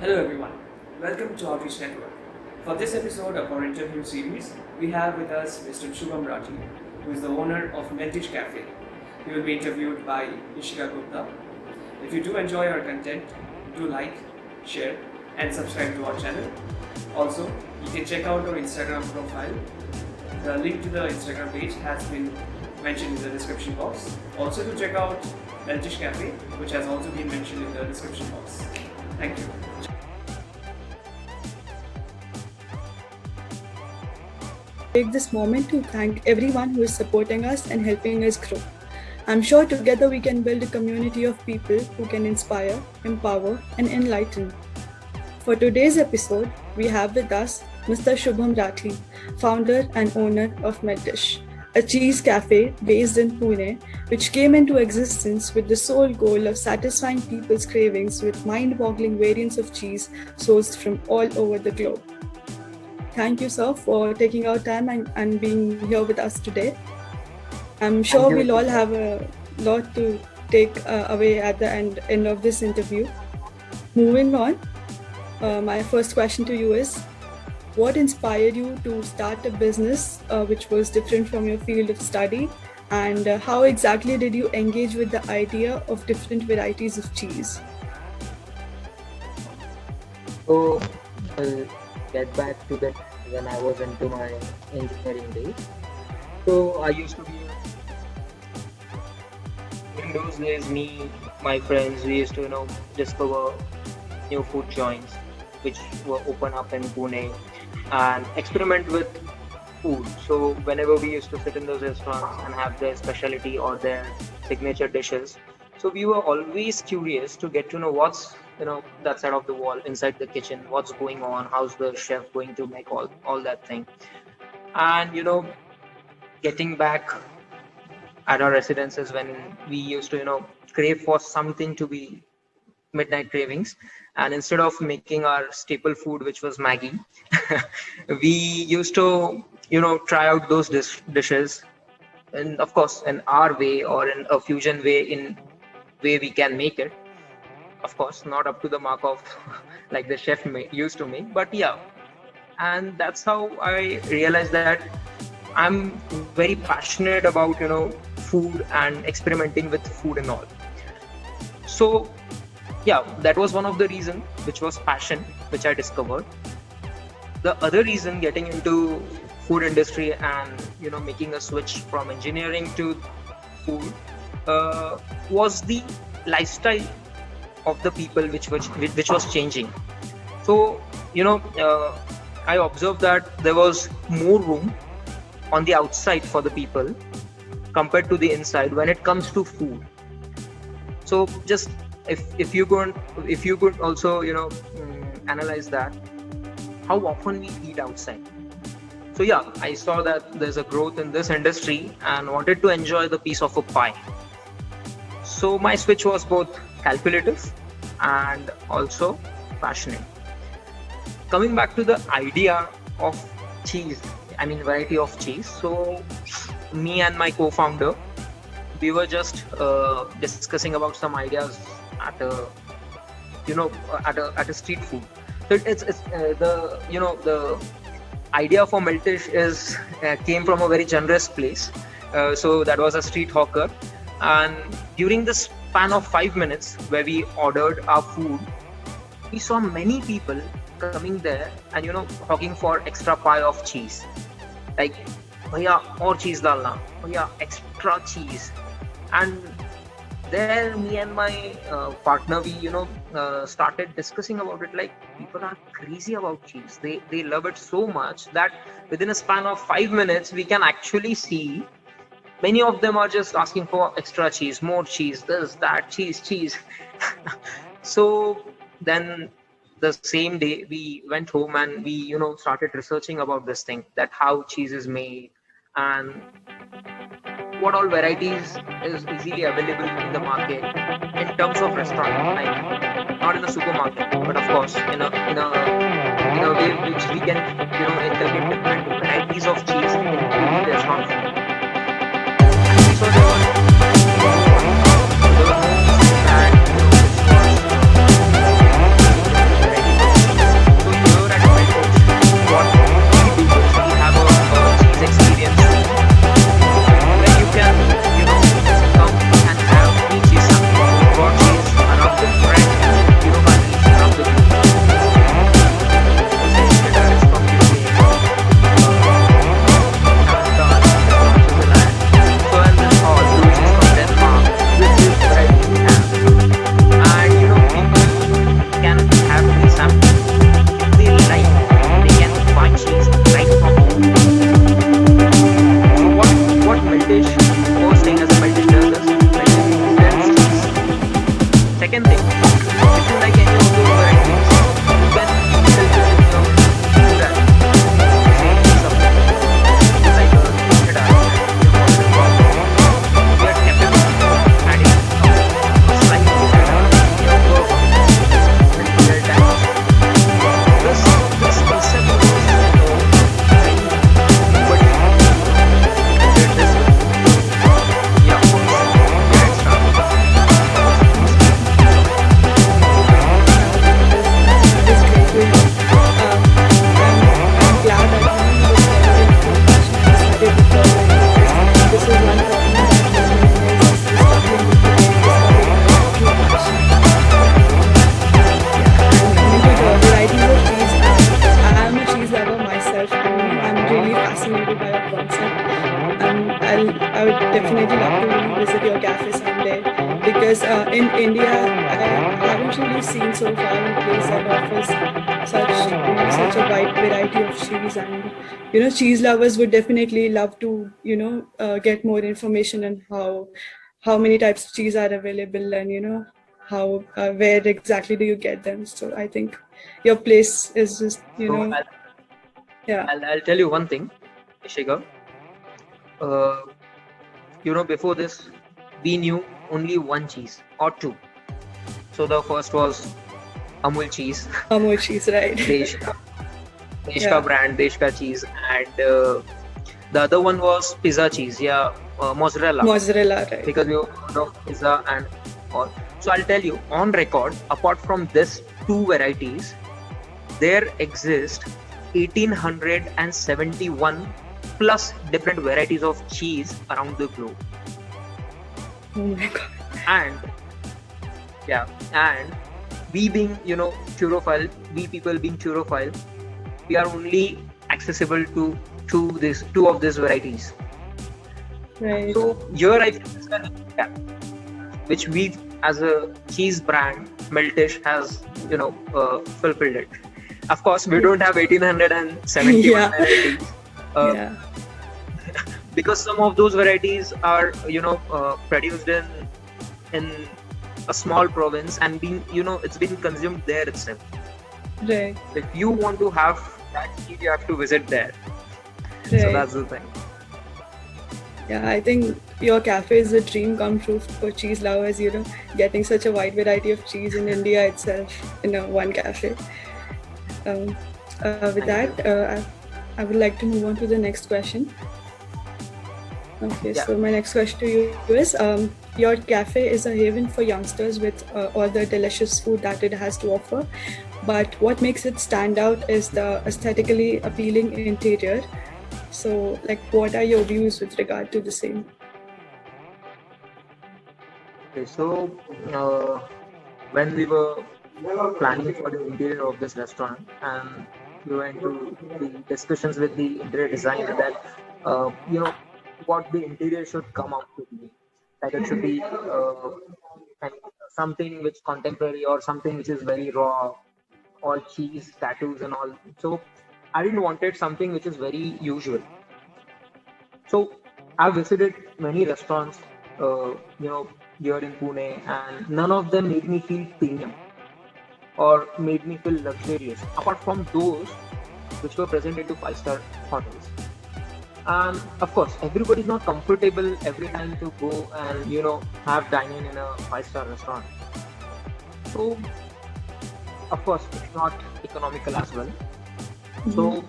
Hello everyone, welcome to Outreach Network. For this episode of our interview series, we have with us Mr. Shubham Rathi, who is the owner of Meltish Cafe. He will be interviewed by Ishika Gupta. If you do enjoy our content, do like, share, and subscribe to our channel. Also, you can check out our Instagram profile. The link to the Instagram page has been mentioned in the description box. Also, to check out Meltish Cafe, which has also been mentioned in the description box. Thank you. Take this moment to thank everyone who is supporting us and helping us grow. I'm sure together we can build a community of people who can inspire, empower, and enlighten. For today's episode, we have with us Mr. Shubham Rathi, founder and owner of Meltish, a cheese cafe based in Pune, which came into existence with the sole goal of satisfying people's cravings with mind-boggling variants of cheese sourced from all over the globe. Thank you, sir, for taking our time and being here with us today. I'm sure Thank you. we'll all have a lot to take away at the end of this interview. Moving on, my first question to you is, what inspired you to start a business which was different from your field of study, and how exactly did you engage with the idea of different varieties of cheese? So, I'll get back to that when I was into my engineering days. So, I used to be in those days, me, my friends, we used to, discover new food joints which were open up in Pune and experiment with food. So, whenever we used to sit in those restaurants and have their specialty or their signature dishes, so we were always curious to get to know what's that side of the wall inside the kitchen, what's going on, how's the chef going to make all that thing. And getting back at our residences when we used to crave for something to be midnight cravings, and instead of making our staple food, which was Maggie, we used to try out those dishes, and of course in our way or in a fusion way, in way we can make it. Of course, not up to the mark of like the chef used to make, but yeah. And that's how I realized that I'm very passionate about food and experimenting with food and all. So yeah, that was one of the reasons, which was passion, which I discovered. The other reason, getting into food industry and making a switch from engineering to food, was the lifestyle of the people which was changing. So I observed that there was more room on the outside for the people compared to the inside when it comes to food. So just if you could also analyze that, how often we eat outside. So yeah, I saw that there's a growth in this industry and wanted to enjoy the piece of a pie. So my switch was both calculative and also passionate. Coming back to the idea of cheese, variety of cheese. So me and my co-founder, we were just discussing about some ideas at a street food. So it's the idea for Meltish is came from a very generous place. So that was a street hawker, and during the span of 5 minutes where we ordered our food, we saw many people coming there and hawking for extra pie of cheese, like bhaiya aur cheese dalna, bhaiya extra cheese. And there me and my partner, we started discussing about it, like people are crazy about cheese. They love it so much that within a span of 5 minutes we can actually see many of them are just asking for extra cheese, more cheese, this, that, cheese. So then the same day we went home and we started researching about this thing, that how cheese is made and what all varieties is easily available in the market in terms of restaurant, like not in a supermarket, but of course in a way which we can inculcate different varieties of cheese in the restaurant food. And so there was that which was If you like any of those varieties, you can fulfill in your food as well. Say something you like a roasted aloo and you want it warm, we are capable of adding a slice of roasted aloo in your burger in real time as well. This concept was very nobody did this before. So yeah, of course, yeah, it started because of these crazy innovations. That is great to hear. I'm glad that you discovered your food passion and decided to follow it because this is one problem that many Indians are still struggling with today, discovering their true passion. Yeah, and coming to the varieties of cheese, I am a cheese lover myself, and I'm really fascinated by your concept. I would definitely love to visit your cafe someday because in India, I haven't really seen so far a place that offers such a wide variety of cheese, and cheese lovers would definitely love to get more information on how many types of cheese are available, and how where exactly do you get them. So I think your place is just So yeah. I'll tell you one thing, Ishika. Uh, before this, we knew only one cheese or two. So the first was Amul cheese, Amul cheese, right? Deshka, Deshka Yeah, brand, Deshka cheese, and the other one was pizza cheese, yeah, mozzarella, mozzarella, right? because we heard of pizza and all. So I'll tell you, on record, apart from this two varieties, there exist 1871 plus different varieties of cheese around the globe. Oh my god. And yeah, and we being, Turophile, we people being Turophile, we are only accessible to two of these varieties. Right. So here I feel this kind of gap, which we as a cheese brand, Meltish has, fulfilled it. Of course, we don't have 1871 Yeah. varieties. Yeah. Because some of those varieties are produced in a small province and being it's been consumed there itself. Right. If you want to have that cheese, you have to visit there. So Right. that's the thing. Yeah, I think your cafe is a dream come true for cheese lovers, getting such a wide variety of cheese in India itself in one cafe. With Thank that, you. I would like to move on to the next question. Okay, Yeah. so my next question to you is your cafe is a haven for youngsters with all the delicious food that it has to offer. But what makes it stand out is the aesthetically appealing interior. So, what are your views with regard to the same? Okay, so uh, when we were planning for the interior of this restaurant and we went to the discussions with the interior designer that what the interior should come out to be, like it should be and something which contemporary or something which is very raw, all cheese tattoos and all. So I didn't wanted something which is very usual. So I've visited many restaurants, here in Pune, and none of them made me feel premium or made me feel luxurious. Apart from those which were presented to five-star hotels. And of course, everybody is not comfortable every time to go and have dining in a five-star restaurant. So of course, it's not economical as well. So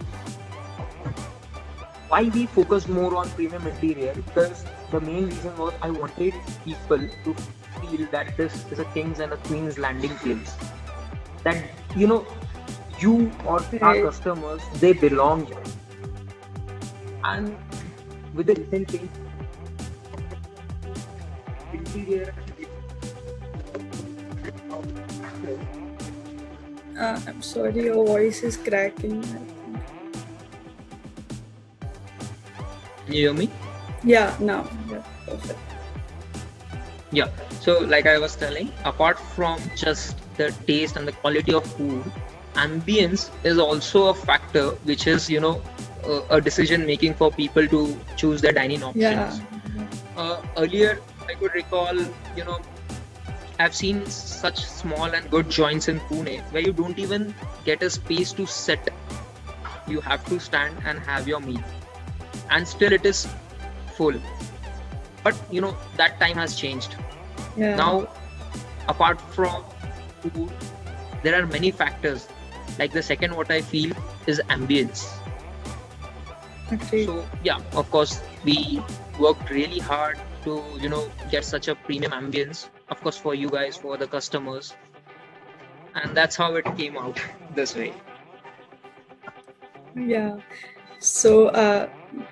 why we focused more on premium interior? Because the main reason was I wanted people to feel that this is a king's and a queen's landing place. That you or our Right. customers, they belong here. And with the recent change interior, I'm sorry, your voice is cracking. you hear me? Yeah, now. Yeah, perfect. Yeah. So, like I was telling, apart from just the taste and the quality of food, ambience is also a factor which is, a decision making for people to choose their dining Yeah. options. Earlier, I could recall, I've seen such small and good joints in Pune where you don't even get a space to sit. You have to stand and have your meal, and still it is full. But that time has changed. Yeah. Now, apart from food, there are many factors. Like the second, what I feel is ambience. Agreed. So yeah, of course, we worked really hard to get such a premium ambience. Of course, for you guys, for the customers, and that's how it came out this way. Yeah. So,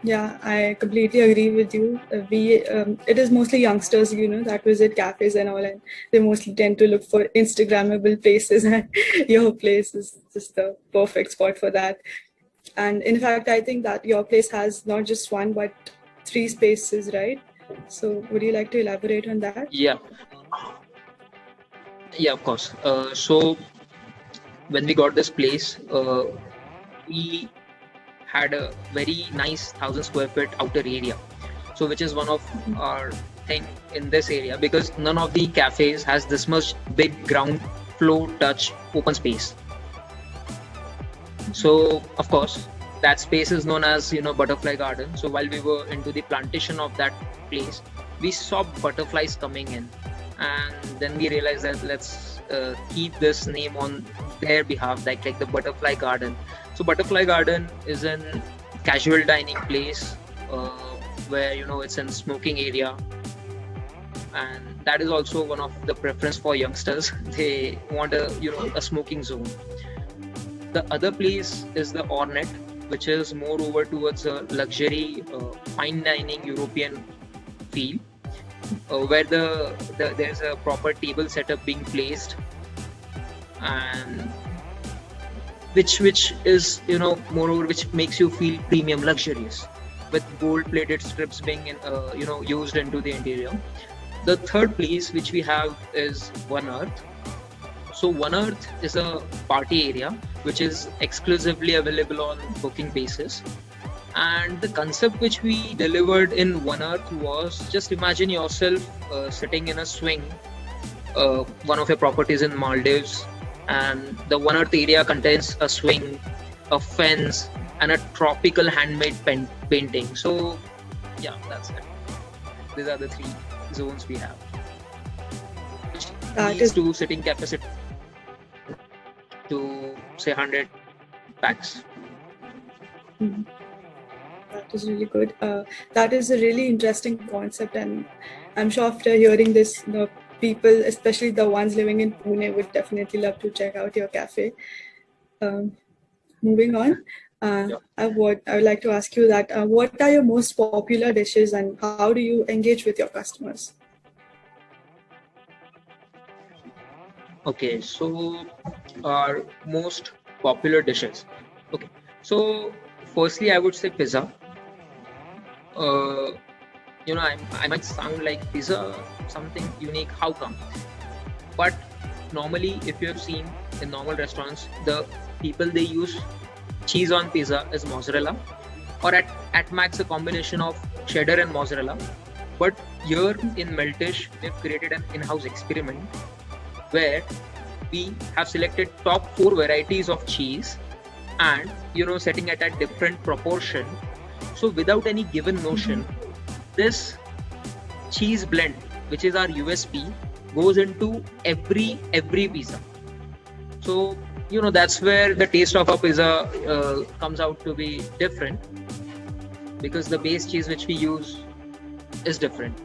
yeah, I completely agree with you. It is mostly youngsters, that visit cafes and all, and they mostly tend to look for Instagrammable places, and your place is just the perfect spot for that. And in fact, I think that your place has not just one but three spaces, right? So, would you like to elaborate on that? Yeah, yeah, of course. So when we got this place, we had a very nice 1,000 square feet outer area, so which is one of our thing in this area, because none of the cafes has this much big ground floor touch open space. So of course that space is known as butterfly garden. So while we were into the plantation of that place, we saw butterflies coming in, and then we realized that let's keep this name on their behalf, like the butterfly garden. So butterfly garden is an casual dining place, where it's in smoking area, and that is also one of the preference for youngsters. They want a smoking zone. The other place is the Ornette, which is more over towards a luxury, fine dining European feel, where there's a proper table setup being placed, and which is moreover which makes you feel premium, luxurious, with gold plated strips being used into the interior. The third place which we have is One Earth. So One Earth is a party area which is exclusively available on booking basis. And the concept which we delivered in One Earth was, just imagine yourself sitting in a swing, one of your properties in Maldives, and the One Earth area contains a swing, a fence, and a tropical handmade painting. So yeah, that's it. These are the three zones we have, which That leads is to sitting capacity to say 100 packs. Mhm. That is really good. That is a really interesting concept, and I'm sure after hearing this, the people, especially the ones living in Pune, would definitely love to check out your cafe. Um, Moving on, Yeah. I would like to ask you that what are your most popular dishes, and how do you engage with your customers? Okay, so our most popular dishes. Okay, so firstly, I would say pizza. Uh, I might sound like pizza something unique. How come? But normally, if you have seen in normal restaurants, the people they use cheese on pizza is mozzarella, or at max a combination of cheddar and mozzarella. But here in Meltish, we've created an in-house experiment where we have selected top 4 varieties of cheese, and setting it at different proportion. So without any given notion, this cheese blend, which is our USP, goes into every pizza. So that's where the taste of a pizza comes out to be different, because the base cheese which we use is different.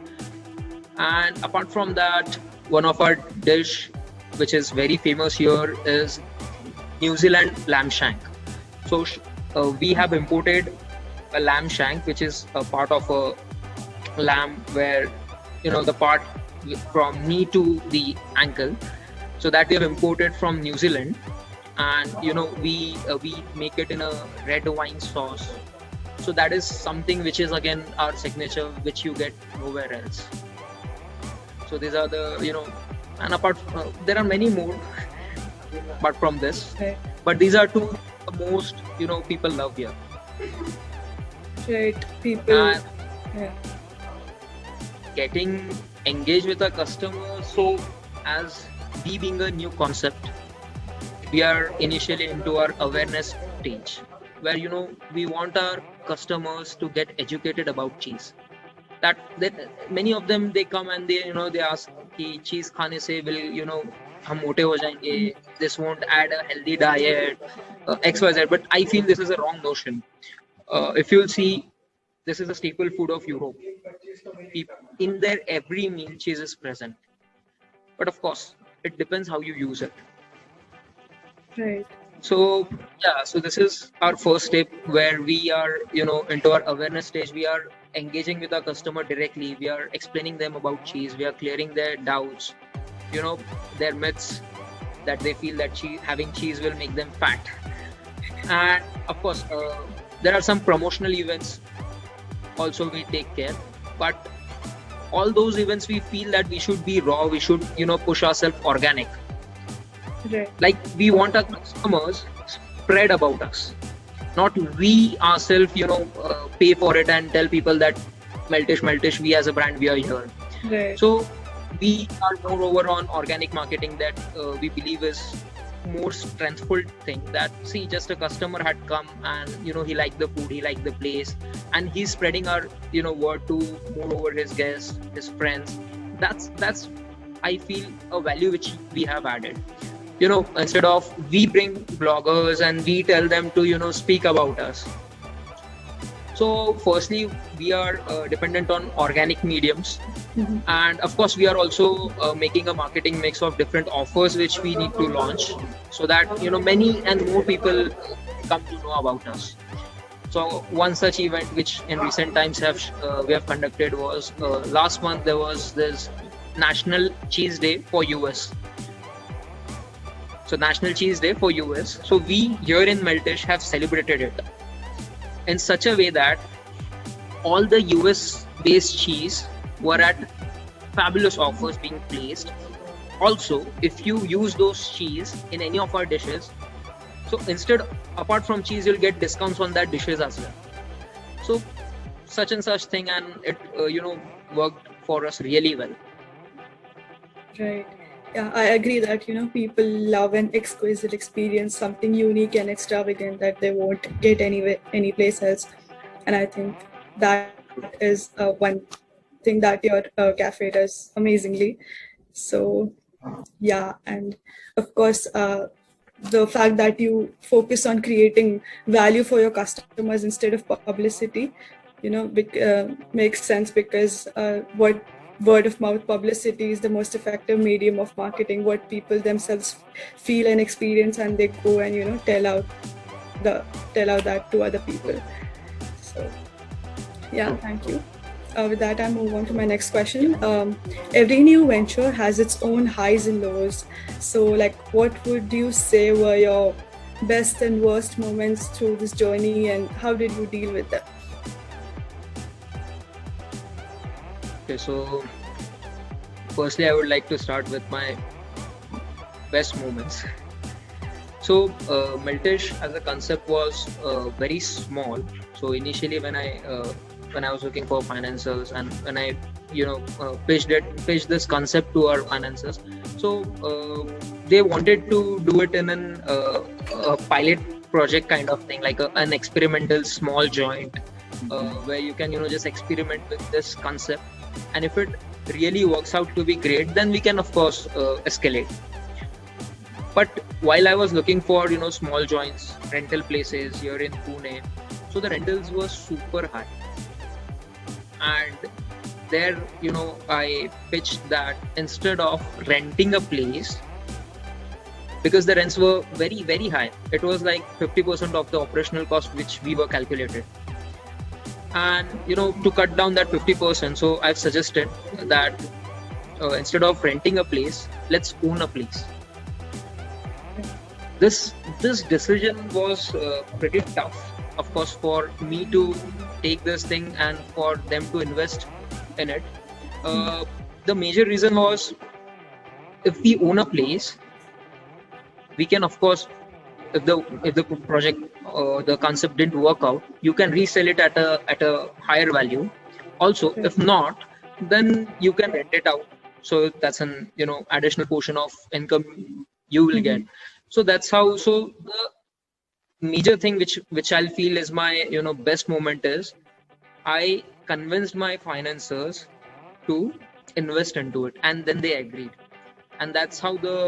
And apart from that, one of our dish which is very famous here is New Zealand lamb shank. So we have imported a lamb shank, which is a part of a lamb where the part from knee to the ankle. So that we have imported from New Zealand, and we make it in a red wine sauce. So that is something which is again our signature, which you get nowhere else. So these are the and apart there are many more apart from this, Right, but these are two the most people love here. right. People, And yeah, getting engaged with a customer, so as we being a new concept, we are initially into our awareness stage where we want our customers to get educated about cheese. That many of them, they come and they ask कि cheese खाने से will हम मोटे हो जाएंगे, this won't add a healthy diet, XYZ. But I feel this is a wrong notion. If you'll see, this is a staple food of Europe. In their every meal cheese is present, but of course it depends how you use it. Right. So yeah, so this is our first step where we are into our awareness stage. We are engaging with our customer directly. We are explaining them about cheese. We are clearing their doubts, their myths, that they feel that having cheese will make them fat. And of course there are some promotional events also we take care, but all those events we feel that we should be raw, we should push ourselves organic. Right. Like we want our customers spread about us, not we ourselves pay for it and tell people that Meltish, we as a brand, we are here. Right. So we are more over on organic marketing, that we believe is more strengthful thing. That see, just a customer had come and he liked the food, he liked the place, and he's spreading our word to more over his guests, his friends. That's I feel a value which we have added. Instead of we bring bloggers and we tell them to speak about us. So firstly, we are dependent on organic mediums. And of course we are also making a marketing mix of different offers which we need to launch, so that many and more people come to know about us. So one such event which in recent times we have conducted was last month. There was this National Cheese Day for US. So National Cheese Day for US. So we here in Meltish have celebrated it in such a way that all the US based cheese were at fabulous offers being placed. Also, if you use those cheese in any of our dishes, so instead, apart from cheese, you'll get discounts on that dishes as well. So such and such thing, and it worked for us really well. Right. Yeah, I agree that people love an exquisite experience, something unique and extravagant that they won't get anywhere, any place else. And I think that is one thing that your cafe does amazingly. So yeah, and of course the fact that you focus on creating value for your customers instead of publicity, makes sense, because what word of mouth publicity is the most effective medium of marketing, what people themselves feel and experience, and they go and tell out that to other people. So yeah, thank you. With that, I move on to my next question. Every new venture has its own highs and lows. So, what would you say were your best and worst moments through this journey, and how did you deal with them? Okay, so firstly, I would like to start with my best moments. So Meltish as a concept was very small. So initially, when I was looking for financiers, and when I pitched this concept to our financiers, so they wanted to do it in a pilot project kind of thing, like an experimental small joint, where you can just experiment with this concept, and if it really works out to be great, then we can of course escalate. But while I was looking for small joints, rental places here in Pune, so the rentals were super high. And there, I pitched that instead of renting a place, because the rents were very, very high, it was like 50% of the operational cost which we were calculated. And to cut down that 50%, so I've suggested that instead of renting a place, let's own a place. This decision was pretty tough, of course, for me to take this thing and for them to invest in it. The major reason was, if we own a place, we can of course, if the project the concept didn't work out, you can resell it at a higher value. Also, if not, then you can rent it out So that's an additional portion of income you will get. Mhm. So that's how. So the major thing which I'll feel is my best moment is I convinced my financiers to invest into it, and then they agreed, and that's how the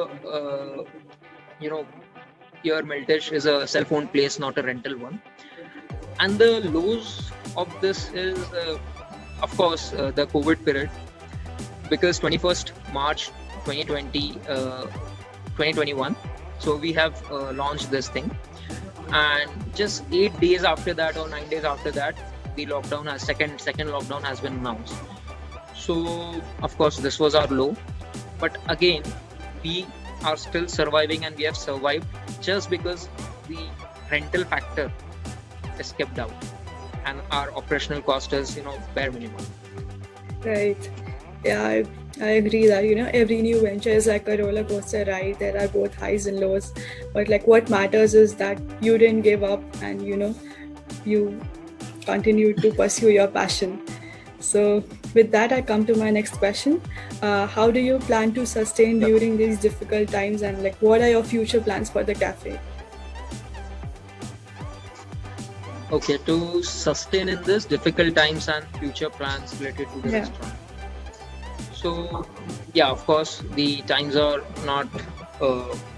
you know your Meltish is a cell phone place, not a rental one. And the lows of this is, of course, the COVID period, because 21st March 2020, 2021. So we have launched this thing, and just 8 days after that or 9 days after that, the lockdown has second lockdown has been announced. So of course this was our low, but again we are still surviving, and we have survived just because the rental factor is kept down, and our operational cost is bare minimum. Right. Yeah, I agree that, every new venture is like a roller coaster ride. There are both highs and lows. But like what matters is that you didn't give up and, you continued to pursue your passion. So with that, I come to my next question. How do you plan to sustain Yeah. during these difficult times, and like what are your future plans for the cafe? Okay, to sustain in this difficult times and future plans related to the Yeah. restaurant. So yeah, of course the times are not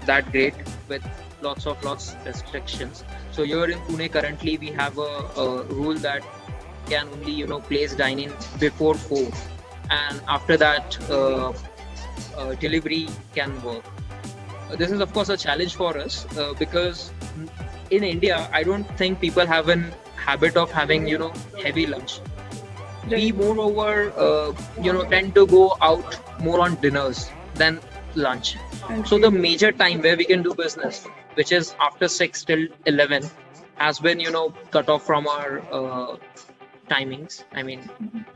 that great, with lots restrictions. So here in Pune currently we have a rule that can only place dining before 4, and after that delivery can work. This is of course a challenge for us, because in India I don't think people have an habit of having heavy lunch. We Right. moreover tend to go out more on dinners than lunch. So the Agreed. major time where we can do business, which is after 6 till 11, has been cut off from our timings. I mean,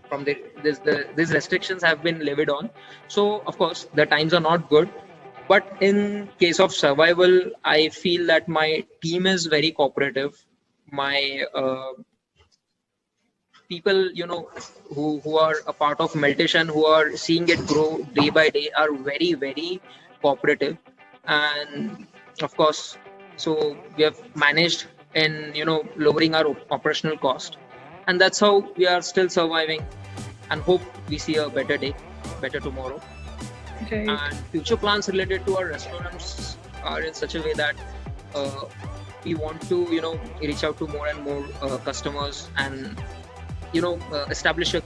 from these restrictions have been levied on. So of course the times are not good, but in case of survival I feel that my team is very cooperative. My people who are a part of meditation, who are seeing it grow day by day, are very cooperative. And of course, so we have managed in lowering our operational cost, and that's how we are still surviving, and hope we see a better day, better tomorrow. Right. And future plans related to our restaurants are in such a way that uh, we want to reach out to more and more customers, and establish a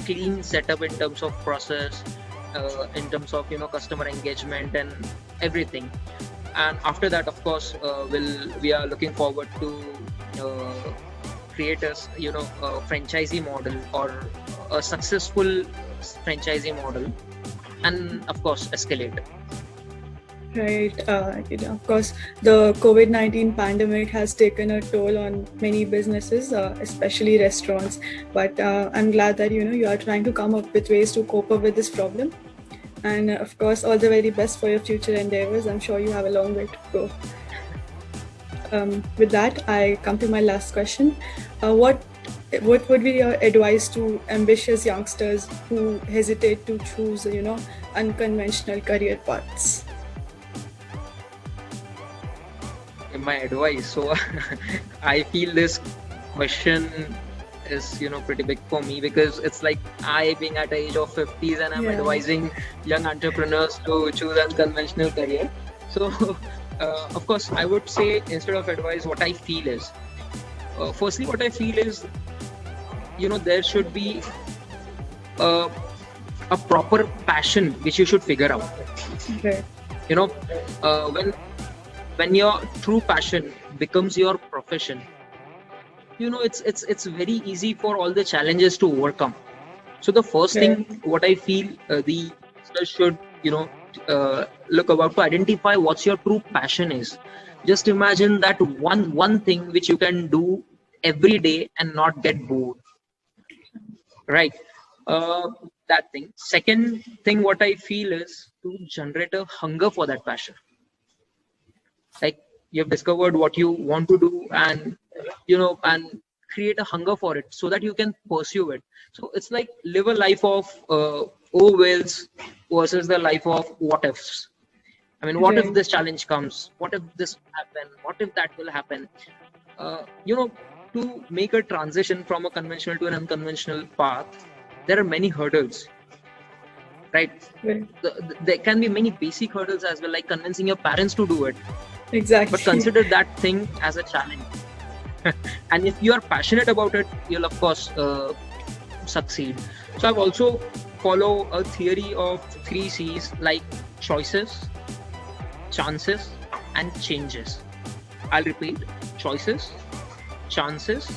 clean setup in terms of process, in terms of customer engagement and everything. And after that, of course, we are looking forward to uh, create a franchisee model, or a successful franchisee model, and of course escalate. Right. Of course, the COVID-19 pandemic has taken a toll on many businesses, especially restaurants. But I'm glad that you are trying to come up with ways to cope up with this problem. And of course, all the very best for your future endeavors. I'm sure you have a long way to go. With that, I come to my last question. What would be your advice to ambitious youngsters who hesitate to choose, unconventional career paths? My advice, so I feel this question is pretty big for me, because it's like I being at the age of 50s and I'm Yeah. advising young entrepreneurs to choose unconventional career. So of course I would say, instead of advice, what I feel is, firstly what I feel is, there should be a, a proper passion which you should figure out. Right. you know when your true passion becomes your profession, it's very easy for all the challenges to overcome. So the first thing Right. what I feel, the youngsters should look about to identify what's your true passion is. Just imagine that one thing which you can do every day and not get bored, right? uh, that thing. Second thing what I feel is to generate a hunger for that passion. Like, you have discovered what you want to do, and and create a hunger for it so that you can pursue it. So it's like live a life of oh wills versus the life of what ifs. I mean, what if Right. this challenge comes? What if this will happen? What if that will happen? You know, to make a transition from a conventional to an unconventional path, there are many hurdles, right? Right. There can be many basic hurdles as well, like convincing your parents to do it. But Exactly. consider that thing as a challenge. And if you are passionate about it, you'll of course succeed. So I've also follow a theory of three C's, like choices, chances, and changes. I'll repeat: choices, chances,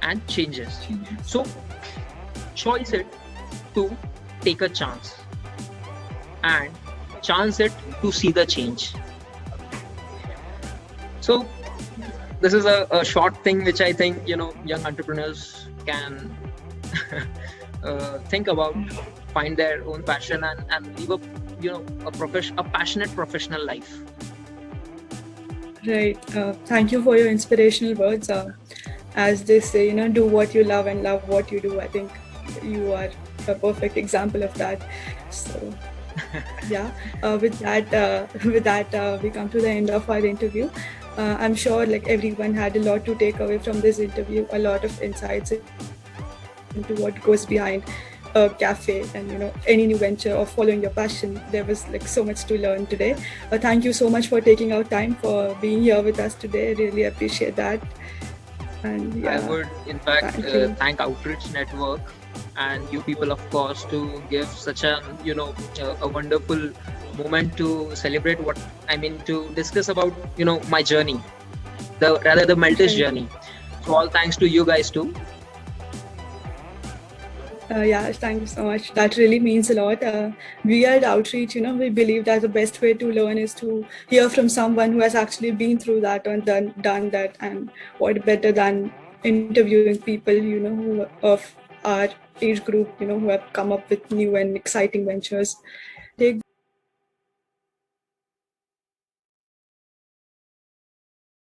and changes. So choice it to take a chance, and chance it to see the change. So this is a short thing which I think young entrepreneurs can think about, find their own passion, and live a passionate professional life. Right. Thank you for your inspirational words. As they say, do what you love and love what you do. I think you are a perfect example of that. So, yeah. With that, we come to the end of our interview. I'm sure like everyone had a lot to take away from this interview, a lot of insights into what goes behind a cafe and any new venture or following your passion. There was like so much to learn today. Thank you so much for taking out time for being here with us today. Really appreciate that. And I yeah, would, in fact, thank you. thank Outreach Network and you people, of course, to give such a a wonderful moment to celebrate what I mean, to discuss about my journey, the Meltish Right. journey. So all thanks to you guys too. Yeah, thank you so much. That really means a lot. We at Outreach, we believe that the best way to learn is to hear from someone who has actually been through that and done that. And what better than interviewing people, who of our age group, who have come up with new and exciting ventures.